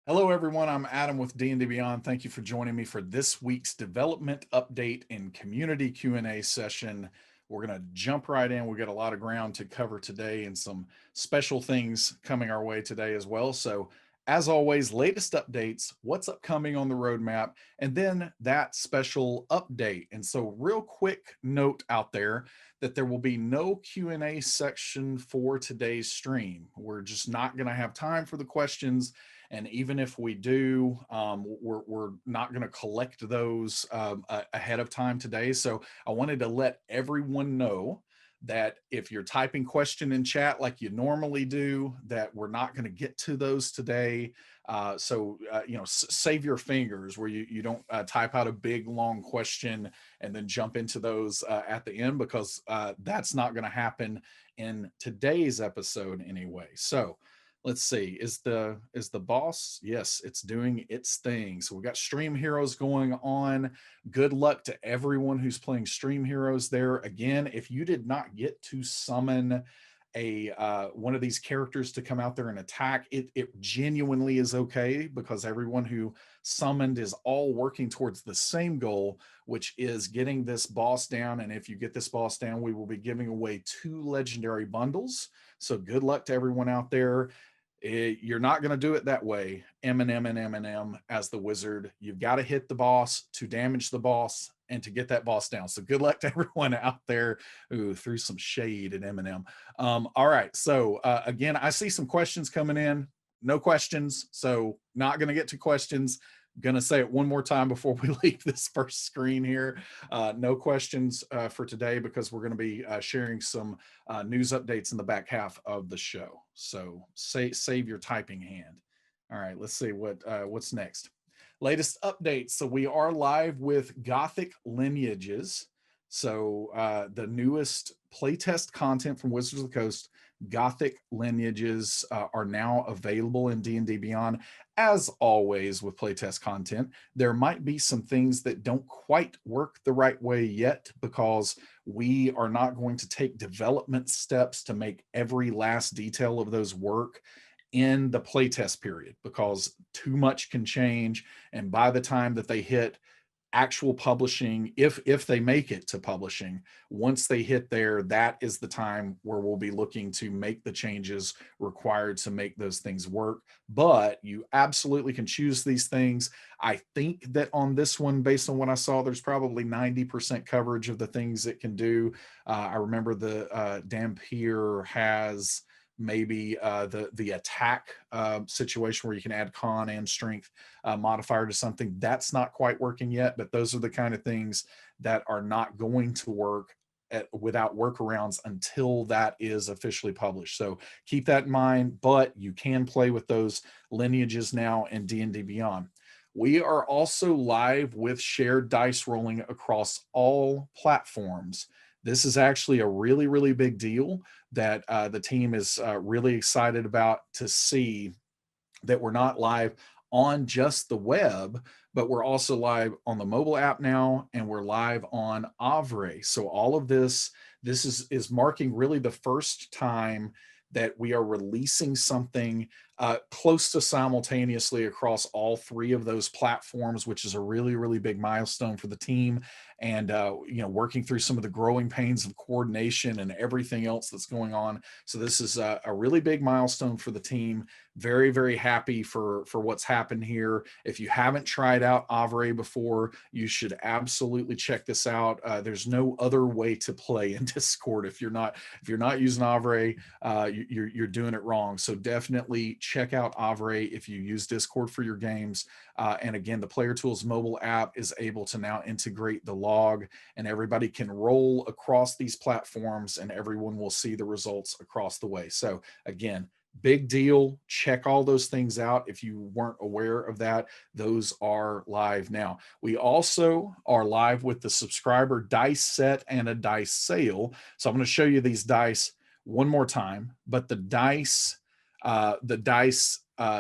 Hello, everyone. I'm Adam with D&D Beyond. Thank you for joining me for this week's development update and community Q&A session. We're going to jump right in. We've got a lot of ground to cover today and some special things coming our way today as well. So, as always, latest updates, what's upcoming on the roadmap, and then that special update. And so, real quick note out there that there will be no Q&A section for today's stream. We're just not going to have time for the questions, and even if we do, we're not going to collect those ahead of time today. So I wanted to let everyone know that if you're typing question in chat like you normally do, that we're not going to get to those today. Save your fingers where you don't type out a big long question and then jump into those at the end, because that's not going to happen in today's episode anyway. So let's see, is the boss? Yes, it's doing its thing. So we got Stream Heroes going on. Good luck to everyone who's playing Stream Heroes there. Again, if you did not get to summon a one of these characters to come out there and attack, it genuinely is okay, because everyone who summoned is all working towards the same goal, which is getting this boss down. And if you get this boss down, we will be giving away 2 legendary bundles. So good luck to everyone out there. You're not going to do it that way. Eminem and Eminem as the wizard. You've got to hit the boss to damage the boss and to get that boss down. So good luck to everyone out there who threw some shade at Eminem. All right. So again, I see some questions coming in. No questions. So not going to get to questions. Going to say it one more time before we leave this first screen here. No questions for today, because we're going to be sharing some news updates in the back half of the show. So save your typing hand. All right, let's see what's next. Latest updates. So we are live with Gothic Lineages. So the newest playtest content from Wizards of the Coast, Gothic Lineages, are now available in D&D Beyond. As always with playtest content, there might be some things that don't quite work the right way yet, because we are not going to take development steps to make every last detail of those work in the playtest period, because too much can change. And by the time that they hit actual publishing, if they make it to publishing, once they hit there, that is the time where we'll be looking to make the changes required to make those things work. But you absolutely can choose these things. I think that on this one, based on what I saw, there's probably 90% coverage of the things it can do. I remember the Dampier has maybe the attack situation where you can add con and strength modifier to something. That's not quite working yet, but those are the kind of things that are not going to work without workarounds until that is officially published. So keep that in mind, but you can play with those lineages now in D&D Beyond. We are also live with shared dice rolling across all platforms. This is actually a really, really big deal that the team is really excited about, to see that we're not live on just the web, but we're also live on the mobile app now, and we're live on Avre. So all of this is marking really the first time that we are releasing something close to simultaneously across all 3 of those platforms, which is a really, really big milestone for the team. And working through some of the growing pains of coordination and everything else that's going on. So this is a really big milestone for the team. Very, very happy for what's happened here. If you haven't tried out Avre before, you should absolutely check this out. There's no other way to play in Discord. If you're not using Avre, you're doing it wrong. So definitely check out Avre if you use Discord for your games. And again, the Player Tools mobile app is able to now integrate the log, and everybody can roll across these platforms, and everyone will see the results across the way. So again, big deal. Check all those things out. If you weren't aware of that, those are live now. We also are live with the subscriber dice set and a dice sale. So I'm going to show you these dice one more time, but the dice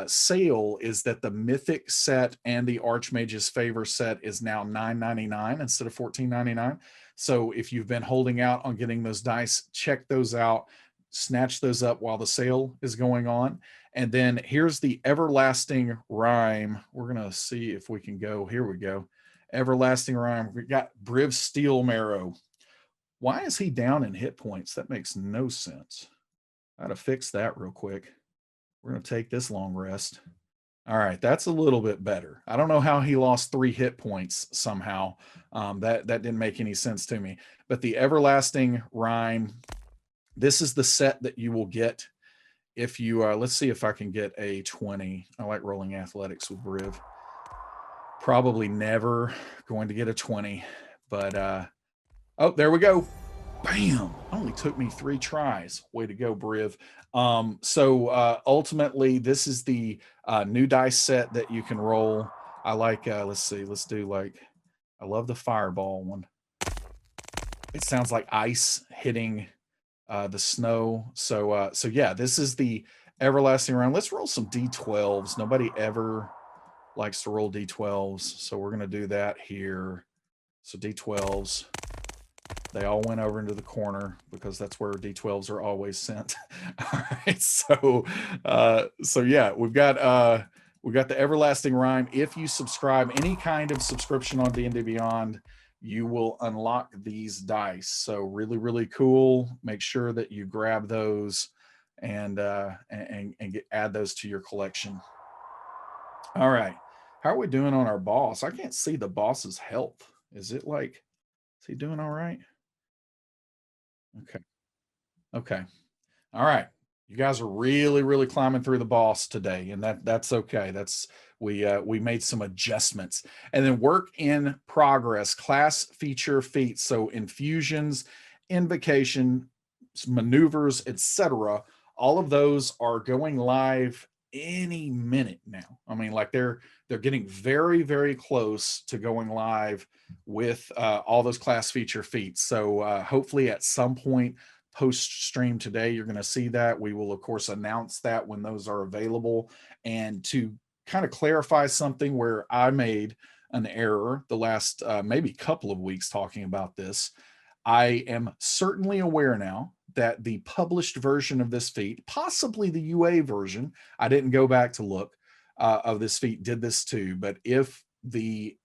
sale is that the Mythic set and the Archmage's Favor set is now $9.99 instead of $14.99. So if you've been holding out on getting those dice, check those out. Snatch those up while the sale is going on. And then here's the Everlasting Rhyme. We're going to see if we can go. Here we go. Everlasting Rhyme. We got Briv Steel Marrow. Why is he down in hit points? That makes no sense. I got to fix that real quick. We're going to take this long rest. All right, that's a little bit better. I don't know how he lost 3 hit points somehow. That didn't make any sense to me. But the Everlasting Rhyme, this is the set that you will get if you let's see if I can get a 20. I like rolling athletics with Briv. Probably never going to get a 20, but oh, there we go. Bam! Only took me 3 tries. Way to go, Briv. So ultimately, this is the new dice set that you can roll. I like, let's see, let's do like, I love the fireball one. It sounds like ice hitting the snow. So yeah, this is the Everlasting Round. Let's roll some D12s. Nobody ever likes to roll D12s. So we're going to do that here. So D12s. They all went over into the corner because that's where D12s are always sent. All right, so yeah, we've got the Everlasting Rhyme. If you subscribe, any kind of subscription on D&D Beyond, you will unlock these dice. So really, really cool. Make sure that you grab those and add those to your collection. All right, how are we doing on our boss? I can't see the boss's health. Is it like, is he doing all right? Okay. Okay. All right. You guys are really, really climbing through the boss today, and that's okay. That's we made some adjustments. And then work in progress, class feature feats. So infusions, invocation, maneuvers, etc. All of those are going live any minute now. I mean, like they're getting very, very close to going live with all those class feature feats. So hopefully at some point post stream today, you're going to see that. We will of course announce that when those are available. And to kind of clarify something where I made an error the last maybe couple of weeks talking about this, I am certainly aware now that the published version of this feat, possibly the UA version, I didn't go back to look, of this feat did this too. But if the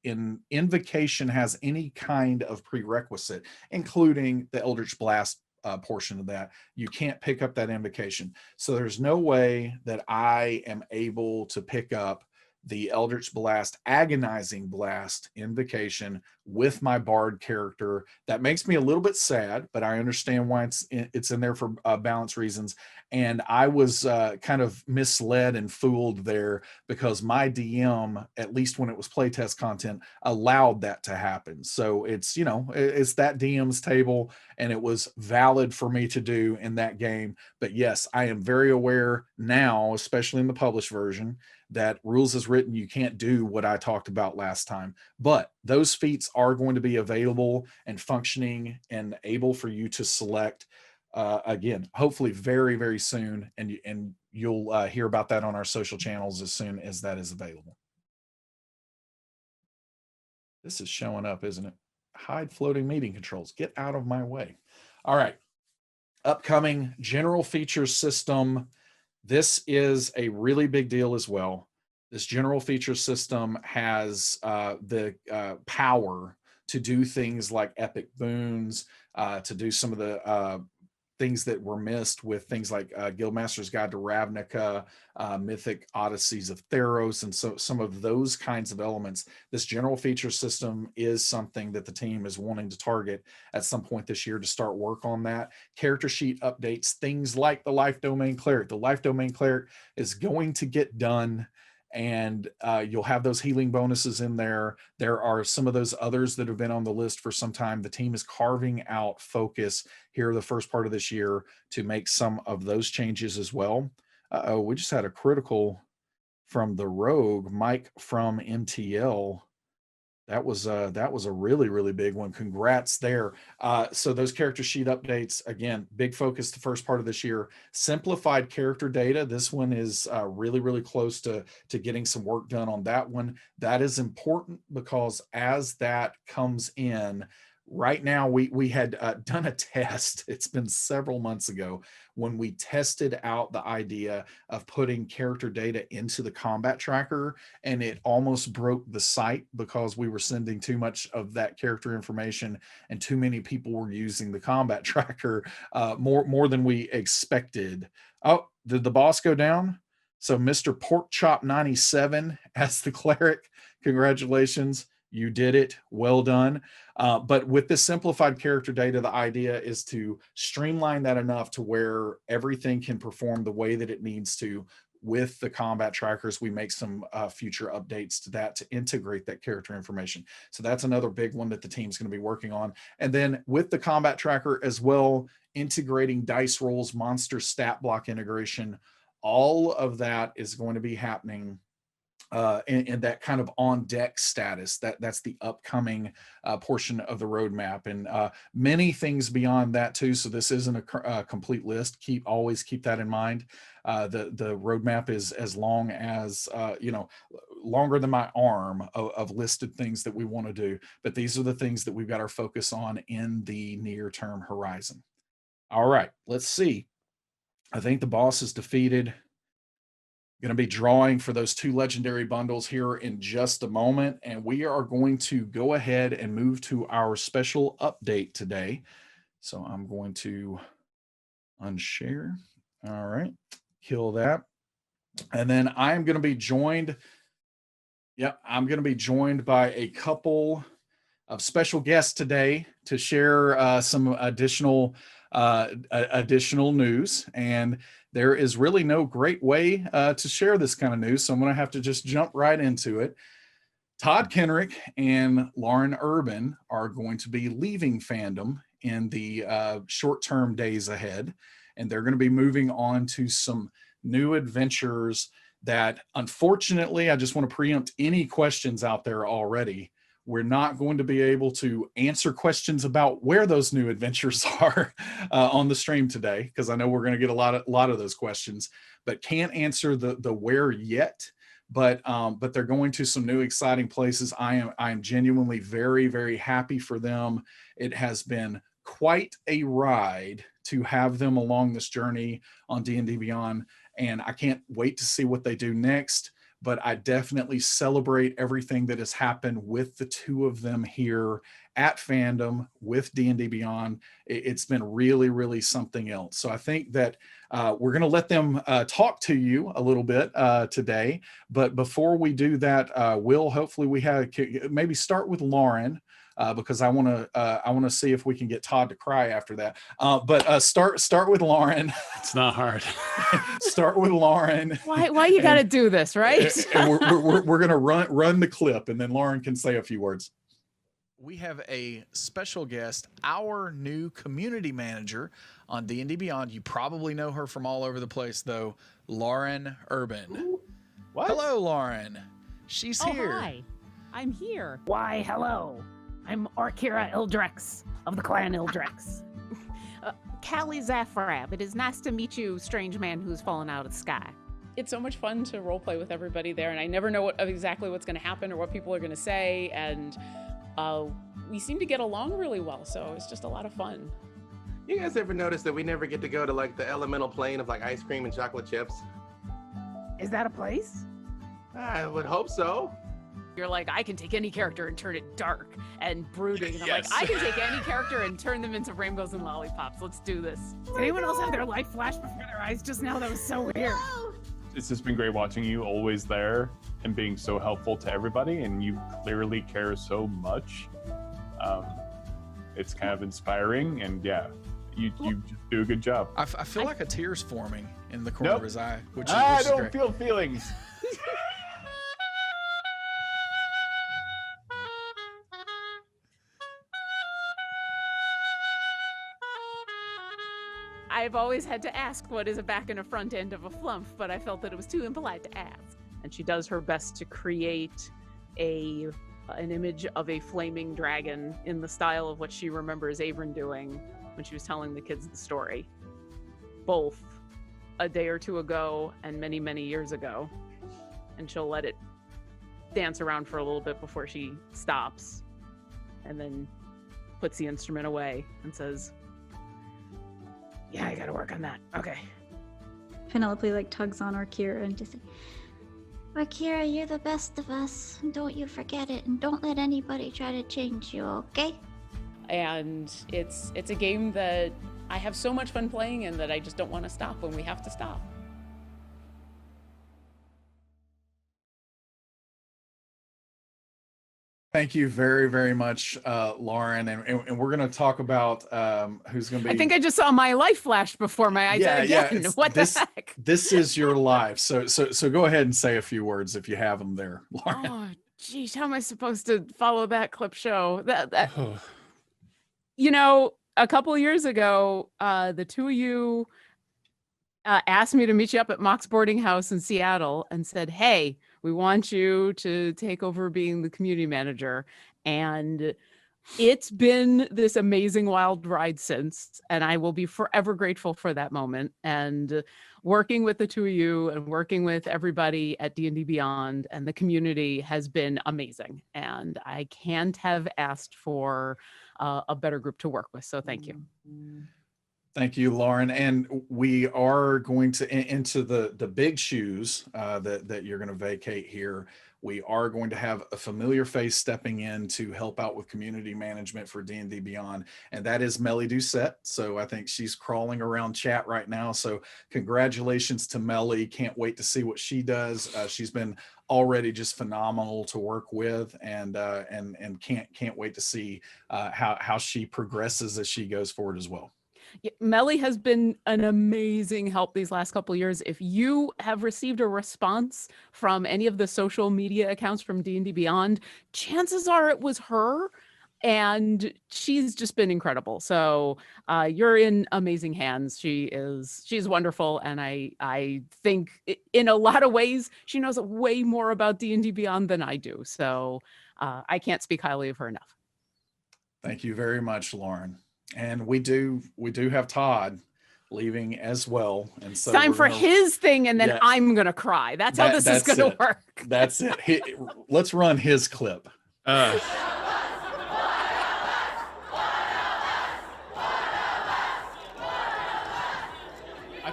invocation has any kind of prerequisite, including the Eldritch Blast portion of that, you can't pick up that invocation. So there's no way that I am able to pick up the Eldritch Blast, Agonizing Blast invocation with my Bard character. That makes me a little bit sad, but I understand why it's in there for balance reasons. And I was kind of misled and fooled there because my DM, at least when it was playtest content, allowed that to happen. So it's, you know, it's that DM's table, and it was valid for me to do in that game. But yes, I am very aware now, especially in the published version, that rules as written, you can't do what I talked about last time. But those feats are going to be available and functioning and able for you to select again, hopefully very, very soon. And you'll hear about that on our social channels as soon as that is available. This is showing up, isn't it? Hide floating meeting controls. Get out of my way. All right. Upcoming general features system. This is a really big deal as well. This general feature system has the power to do things like epic boons, to do some of the things that were missed with things like Guildmaster's Guide to Ravnica, Mythic Odysseys of Theros, and so some of those kinds of elements. This general feature system is something that the team is wanting to target at some point this year to start work on that. Character sheet updates, things like the Life Domain Cleric. The Life Domain Cleric is going to get done, and you'll have those healing bonuses in there. There are some of those others that have been on the list for some time. The team is carving out focus here the first part of this year to make some of those changes as well. Uh-oh, we just had a critical from the Rogue, Mike from MTL. That was a really, really big one. Congrats there. So those character sheet updates, again, big focus the first part of this year. Simplified character data. This one is really, really close to getting some work done on that one. That is important because as that comes in, Right now, we had done a test. It's been several months ago when we tested out the idea of putting character data into the combat tracker, and it almost broke the site because we were sending too much of that character information, and too many people were using the combat tracker, more than we expected. Oh, did the boss go down? So Mr. Porkchop 97 as the cleric, congratulations, you did it. Well done. But with this simplified character data, the idea is to streamline that enough to where everything can perform the way that it needs to. With the combat trackers, we make some future updates to that to integrate that character information. So that's another big one that the team's going to be working on. And then with the combat tracker as well, integrating dice rolls, monster stat block integration, all of that is going to be happening, and that kind of on deck status. That's the upcoming portion of the roadmap, and many things beyond that too. So this isn't a complete list. Always keep that in mind. The roadmap is as long as longer than my arm of listed things that we want to do. But these are the things that we've got our focus on in the near term horizon. All right, let's see. I think the boss is defeated. Going to be drawing for those 2 legendary bundles here in just a moment, and we are going to go ahead and move to our special update today. So I'm going to unshare. All right, kill that. And then I'm going to be joined. I'm going to be joined by a couple of special guests today to share some additional news. And there is really no great way to share this kind of news, so I'm going to have to just jump right into it. Todd Kenreck and Lauren Urban are going to be leaving fandom in the short-term days ahead, and they're going to be moving on to some new adventures that, unfortunately, I just want to preempt any questions out there already. We're not going to be able to answer questions about where those new adventures are on the stream today, because I know we're going to get a lot of those questions, but can't answer the where yet. But they're going to some new exciting places. I am genuinely very, very happy for them. It has been quite a ride to have them along this journey on D&D Beyond, and I can't wait to see what they do next. But I definitely celebrate everything that has happened with the 2 of them here at fandom with D&D Beyond. It's been really, really something else. So I think that we're going to let them talk to you a little bit today. But before we do that, Will, hopefully we have maybe start with Lauren. Because I want to see if we can get Todd to cry after that. But start with Lauren. It's not hard. Start with Lauren. Why you got to do this, right? And we're gonna run the clip, and then Lauren can say a few words. We have a special guest, our new community manager on D&D Beyond. You probably know her from all over the place, though. Lauren Urban. What? Hello, Lauren. She's here. Hi, I'm here. Why, hello. I'm Arkira Ildrex of the clan Ildrex. Callie Zafrab. It is nice to meet you, strange man who's fallen out of the sky. It's so much fun to role play with everybody there, and I never know exactly what's going to happen or what people are going to say, and we seem to get along really well, so it's just a lot of fun. You guys ever notice that we never get to go to like the elemental plane of like ice cream and chocolate chips? Is that a place? I would hope so. You're like, I can take any character and turn it dark and brooding. And I'm Yes. like, I can take any character and turn them into rainbows and lollipops. Let's do this. Did anyone else have their life flash before their eyes just now? That was so weird. It's just been great watching you always there and being so helpful to everybody, and you clearly care so much. It's kind of inspiring, and yeah, you just do a good job. I feel like a tear's forming in the corner Nope. of his eye, which is, I which is don't great. feel feelings. I've always had to ask what is a back and a front end of a flump, but I felt that it was too impolite to ask. And she does her best to create an image of a flaming dragon in the style of what she remembers Avron doing when she was telling the kids the story, both a day or two ago and many, many years ago. And she'll let it dance around for a little bit before she stops, and then puts the instrument away and says, "Yeah, I gotta work on that." Okay. Penelope like tugs on Orkira and just, Orkira, you're the best of us. Don't you forget it, and don't let anybody try to change you, okay? And it's a game that I have so much fun playing in that I just don't want to stop when we have to stop. Thank you very, very much, Lauren. And we're going to talk about who's going to be. I think I just saw my life flash before my eyes again. What the heck? This is your life. So go ahead and say a few words if you have them there, Lauren. Oh, geez, how am I supposed to follow that clip show? That you know, a couple of years ago, the two of you asked me to meet you up at Mox Boarding House in Seattle and said, "Hey, we want you to take over being the community manager." And it's been this amazing wild ride since, and I will be forever grateful for that moment. And working with the two of you and working with everybody at D&D Beyond and the community has been amazing. And I can't have asked for a better group to work with. So thank you. Thank you, Lauren. And we are going to into the big shoes that you're going to vacate here. We are going to have a familiar face stepping in to help out with community management for D&D Beyond, and that is Melly Doucette. So I think she's crawling around chat right now. So congratulations to Melly. Can't wait to see what she does. She's been already just phenomenal to work with, and can't wait to see how she progresses as she goes forward as well. Yeah, Melly has been an amazing help these last couple of years. If you have received a response from any of the social media accounts from D&D Beyond, chances are it was her, and she's just been incredible. So you're in amazing hands. She's wonderful, and I think in a lot of ways she knows way more about D&D Beyond than I do. So I can't speak highly of her enough. Thank you very much, Lauren. And we do have Todd leaving as well, and so time for his thing, and then I'm gonna cry. That's how this is gonna work. That's it. Let's run his clip. I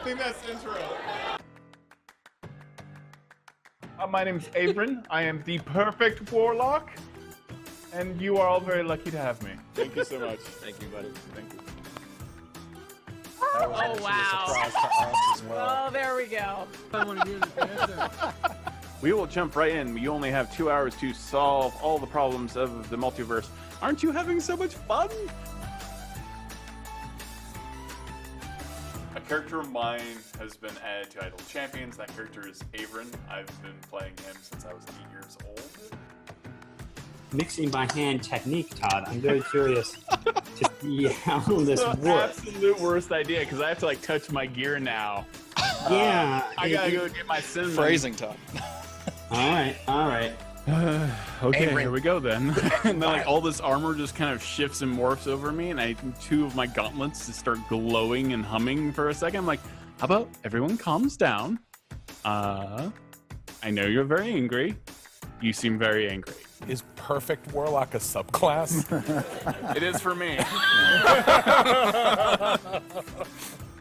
think that's intro. My name's Avrin. I am the perfect warlock. And you are all very lucky to have me. Thank you so much. Thank you, buddy. Thank you. Oh, wow. Surprise to us as well. Oh, there we go. We will jump right in. You only have 2 hours to solve all the problems of the multiverse. Aren't you having so much fun? A character of mine has been added to Idle Champions. That character is Avrin. I've been playing him since I was 8 years old. Mixing by hand technique, Todd. I'm very curious to see how this works. Absolute worst idea, because I have to like touch my gear now. Yeah. I gotta go get my cinnamon. Phrasing time. All right. Okay, here we go then. And then like all this armor just kind of shifts and morphs over me, and two of my gauntlets just start glowing and humming for a second. I'm like, how about everyone calms down? I know you're very angry. You seem very angry. Is Perfect Warlock a subclass? It is for me.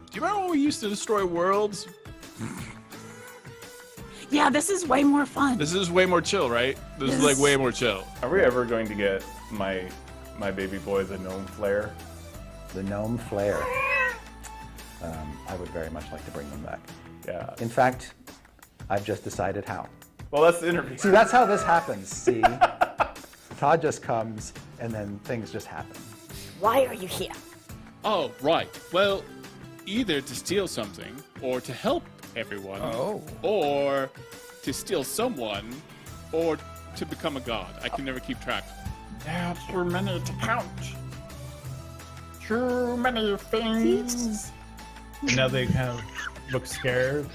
Do you remember when we used to destroy worlds? Yeah, this is way more fun. This is way more chill, right? This is like way more chill. Are we ever going to get my baby boy, the Gnome Flare? The Gnome Flare. I would very much like to bring them back. Yeah. In fact, I've just decided how. Well, that's the interview. See, that's how this happens. See, Todd just comes, and then things just happen. Why are you here? Oh, right. Well, either to steal something, or to help everyone, or to steal someone, or to become a god. I can never keep track. There are too many to count. Too many things. And now they kind of look scared.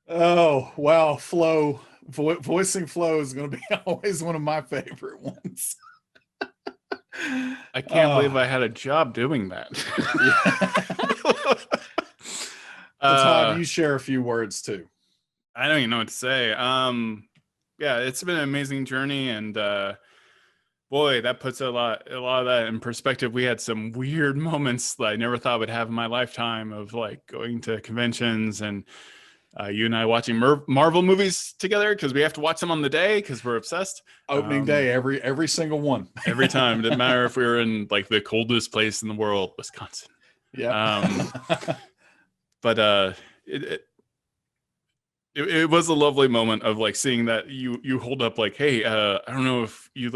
Oh wow, Flo, voicing Flo is going to be always one of my favorite ones. I can't believe I had a job doing that. Todd, you share a few words too. I don't even know what to say. Yeah, it's been an amazing journey, and boy, that puts a lot of that in perspective. We had some weird moments that I never thought I would have in my lifetime of like going to conventions and you and I watching Marvel movies together because we have to watch them on the day because we're obsessed. Opening day, every single one. Every time. It didn't matter if we were in like the coldest place in the world, Wisconsin. Yeah. But it was a lovely moment of like seeing that you hold up like, hey, I don't know if you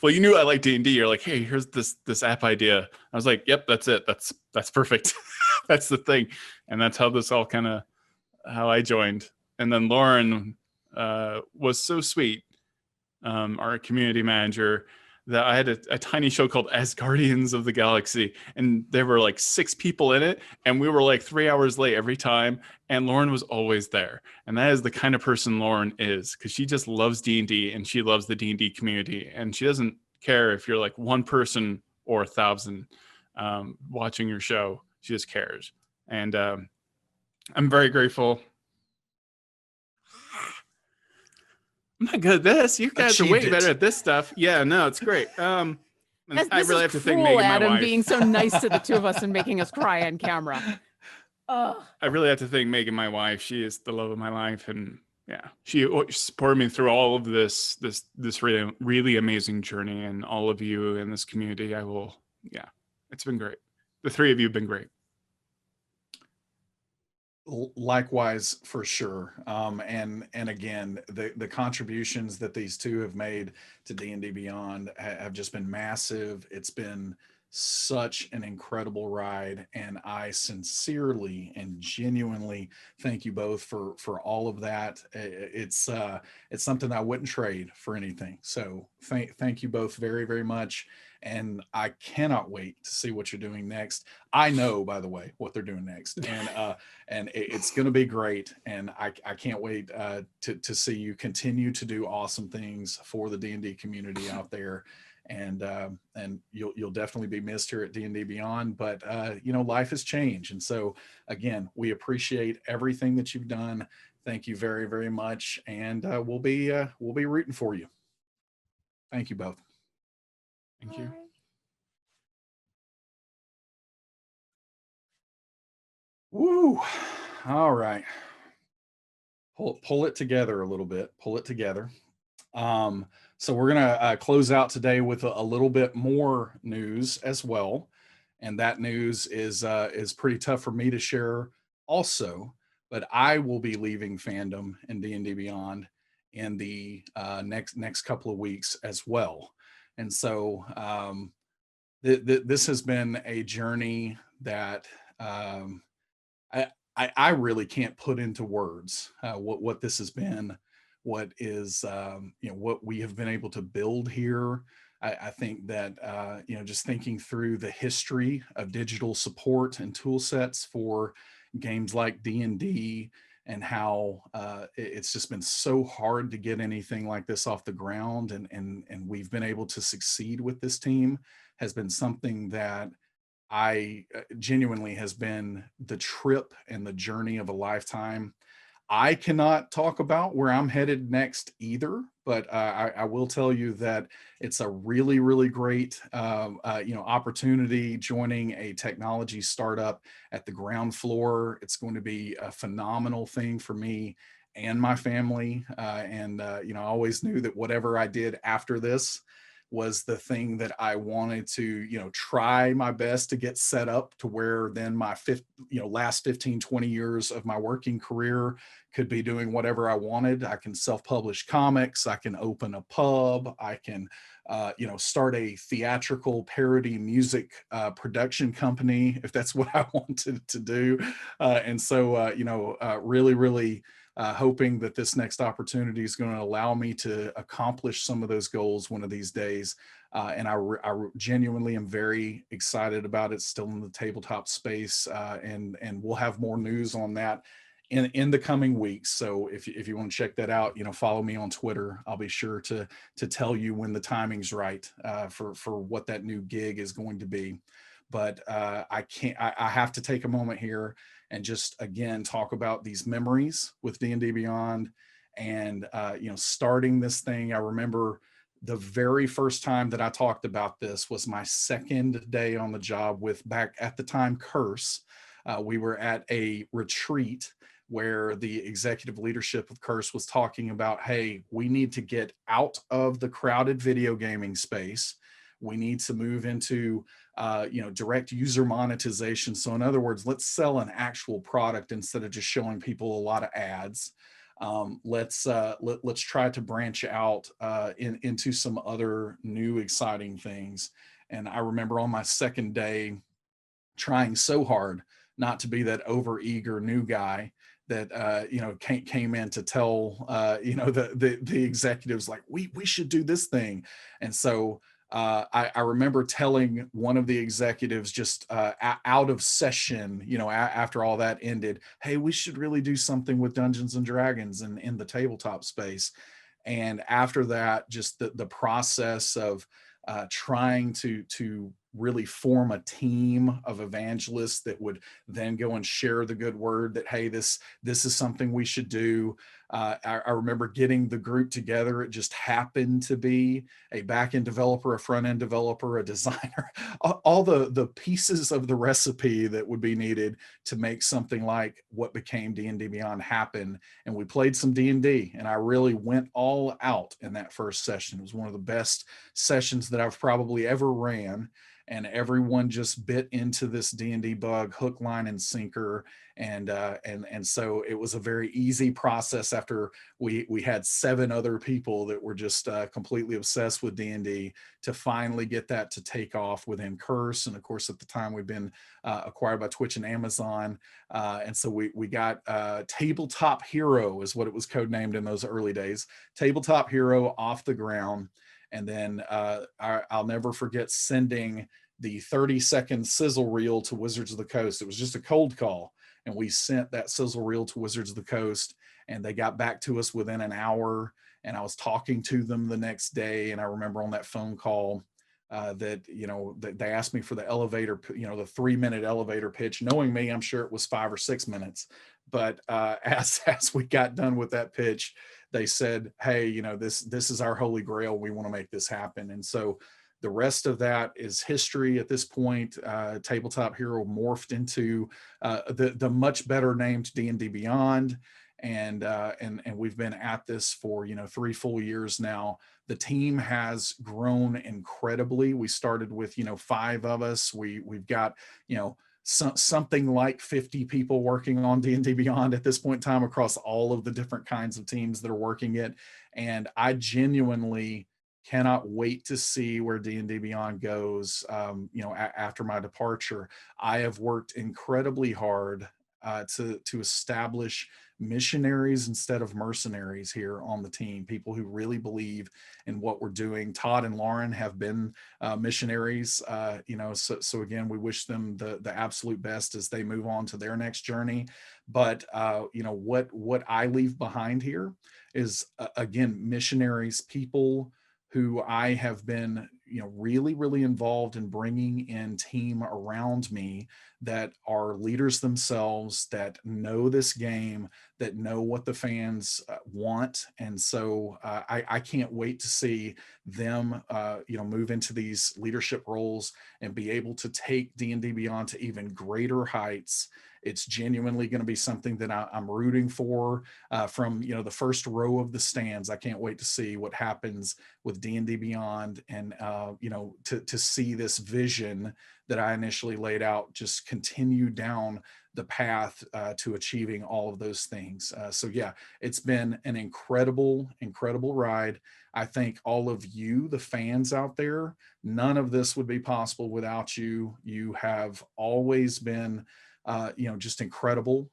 well, you knew I like D&D. You're like, hey, here's this app idea. I was like, yep, that's it. That's perfect. That's the thing. And that's how this all kind of how I joined. And then Lauren was so sweet, our community manager, that I had a tiny show called Asgardians of the Galaxy, and there were like 6 people in it, and we were like 3 hours late every time, and Lauren was always there. And that is the kind of person Lauren is, because she just loves D&D, and she loves the D&D community, and she doesn't care if you're like 1 person or 1,000 watching your show. She just cares. And I'm very grateful. I'm not good at this. You guys are way better at this stuff. Yeah, no, it's great. And I really have to thank Megan, my Adam, wife. being so nice to the two of us and making us cry on camera. I really have to thank Megan, my wife. She is the love of my life, and yeah, she supported me through all of this really amazing journey, and all of you in this community. It's been great. The 3 of you have been great. Likewise, for sure. And again, the contributions that these two have made to D&D Beyond have just been massive. It's been such an incredible ride, and I sincerely and genuinely thank you both for all of that. It's something I wouldn't trade for anything. So thank you both very, very much. And I cannot wait to see what you're doing next. I know, by the way, what they're doing next, and it's going to be great. And I can't wait to see you continue to do awesome things for the D&D community out there. And you'll definitely be missed here at D&D Beyond. But life has changed, and so again, we appreciate everything that you've done. Thank you very, very much, and we'll be rooting for you. Thank you both. Thank you. Woo. All right. Pull it together a little bit. Pull it together. So we're gonna close out today with a little bit more news as well, and that news is pretty tough for me to share also. But I will be leaving fandom and D&D Beyond in the next couple of weeks as well. And so this has been a journey that I really can't put into words what this has been, what is what we have been able to build here. I think that just thinking through the history of digital support and tool sets for games like D&D, and how it's just been so hard to get anything like this off the ground, and we've been able to succeed with this team, has been something that I genuinely has been the trip and the journey of a lifetime. I cannot talk about where I'm headed next either, but I will tell you that it's a really, really great opportunity joining a technology startup at the ground floor. It's going to be a phenomenal thing for me and my family. I always knew that whatever I did after this was the thing that I wanted to, try my best to get set up to where then my last 15, 20 years of my working career could be doing whatever I wanted. I can self-publish comics. I can open a pub. I can, start a theatrical parody music production company if that's what I wanted to do. Really, really hoping that this next opportunity is going to allow me to accomplish some of those goals one of these days. And I genuinely am very excited about it. Still in the tabletop space, and we'll have more news on that in the coming weeks. So if you want to check that out, follow me on Twitter. I'll be sure to tell you when the timing's right for what that new gig is going to be. but I can't. I have to take a moment here and just again talk about these memories with D&D Beyond, and starting this thing. I remember the very first time that I talked about this was my second day on the job with, back at the time, Curse. We were at a retreat where the executive leadership of Curse was talking about, hey, we need to get out of the crowded video gaming space. We need to move into direct user monetization. So in other words, let's sell an actual product instead of just showing people a lot of ads. Let's try to branch out into some other new exciting things. And I remember on my second day trying so hard not to be that overeager new guy that came in to tell the executives, like, we should do this thing. And so I remember telling one of the executives just out of session, after all that ended, hey, we should really do something with Dungeons and Dragons and in the tabletop space. And after that, just the process of trying to really form a team of evangelists that would then go and share the good word that, hey, this is something we should do. I remember getting the group together. It just happened to be a back-end developer, a front-end developer, a designer, all the pieces of the recipe that would be needed to make something like what became D&D Beyond happen. And we played some D&D, and I really went all out in that first session. It was one of the best sessions that I've probably ever ran. And everyone just bit into this D&D bug, hook, line, and sinker. And so it was a very easy process after we had 7 other people that were just completely obsessed with D&D to finally get that to take off within Curse. And of course, at the time, we've been acquired by Twitch and Amazon. And so we got Tabletop Hero is what it was codenamed in those early days. Tabletop Hero off the ground. And then I'll never forget sending the 30-second sizzle reel to Wizards of the Coast. It was just a cold call. And we sent that sizzle reel to Wizards of the Coast, and they got back to us within an hour. And I was talking to them the next day. And I remember on that phone call that they asked me for the elevator, the 3-minute elevator pitch. Knowing me, I'm sure it was 5 or 6 minutes. But as we got done with that pitch, they said, hey, this is our holy grail. We want to make this happen. And so the rest of that is history at this point. Tabletop Hero morphed into the much better named D&D Beyond. And we've been at this for 3 full years now. The team has grown incredibly. We started with 5 of us. We've got something like 50 people working on D&D Beyond at this point in time across all of the different kinds of teams that are working it. And I genuinely cannot wait to see where D&D Beyond goes. After my departure, I have worked incredibly hard to establish missionaries instead of mercenaries here on the team, people who really believe in what we're doing. Todd and Lauren have been missionaries, so again, we wish them the absolute best as they move on to their next journey. But what I leave behind here is again, missionaries, people who I have been, really, really involved in bringing in team around me that are leaders themselves, that know this game, that know what the fans want. And so I can't wait to see them, move into these leadership roles and be able to take D&D Beyond to even greater heights. It's genuinely going to be something that I'm rooting for from the first row of the stands. I can't wait to see what happens with D&D Beyond, and to see this vision that I initially laid out just continue down the path to achieving all of those things. So yeah, it's been an incredible ride. I thank all of you, the fans out there. None of this would be possible without you. You have always been just incredible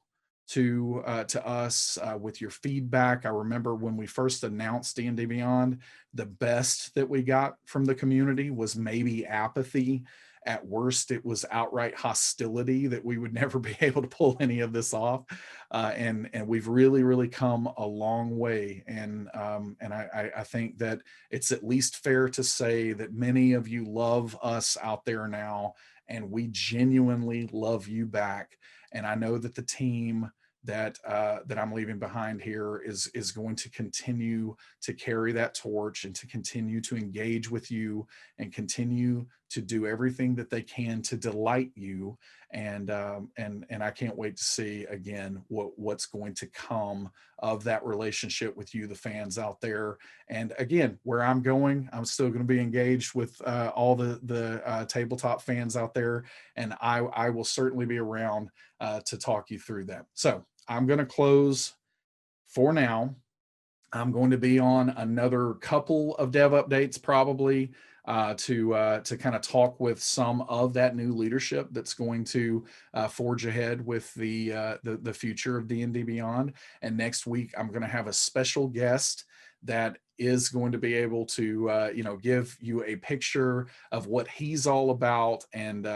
to us with your feedback. I remember when we first announced D&D Beyond, the best that we got from the community was maybe apathy. At worst, it was outright hostility that we would never be able to pull any of this off. And we've really come a long way. And I think that it's at least fair to say that many of you love us out there now and we genuinely love you back. And I know that the team that I'm leaving behind here is going to continue to carry that torch and to continue to engage with you and continue to do everything that they can to delight you. And I can't wait to see again what's going to come of that relationship with you, the fans out there. And again, where I'm going, I'm still going to be engaged with all the tabletop fans out there, and I will certainly be around to talk you through that. So I'm going to close for now. I'm going to be on another couple of dev updates probably to kind of talk with some of that new leadership that's going to forge ahead with the future of D&D Beyond. And next week, I'm going to have a special guest that is going to be able to give you a picture of what he's all about, and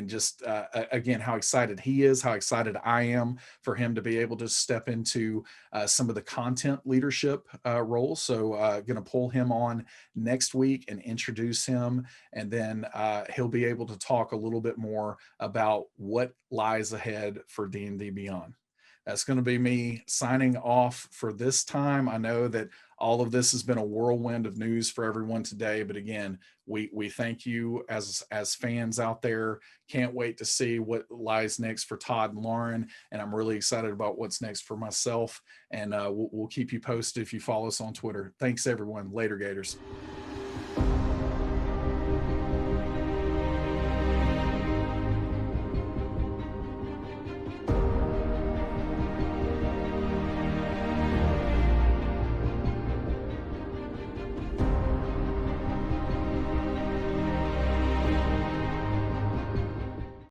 just again how excited he is, how excited I am for him to be able to step into some of the content leadership roles. So going to pull him on next week and introduce him, and then he'll be able to talk a little bit more about what lies ahead for D&D Beyond. That's going to be me signing off for this time. I know that all of this has been a whirlwind of news for everyone today, but again, we thank you as fans out there. Can't wait to see what lies next for Todd and Lauren, and I'm really excited about what's next for myself. And we'll keep you posted if you follow us on Twitter. Thanks, everyone. Later, Gators.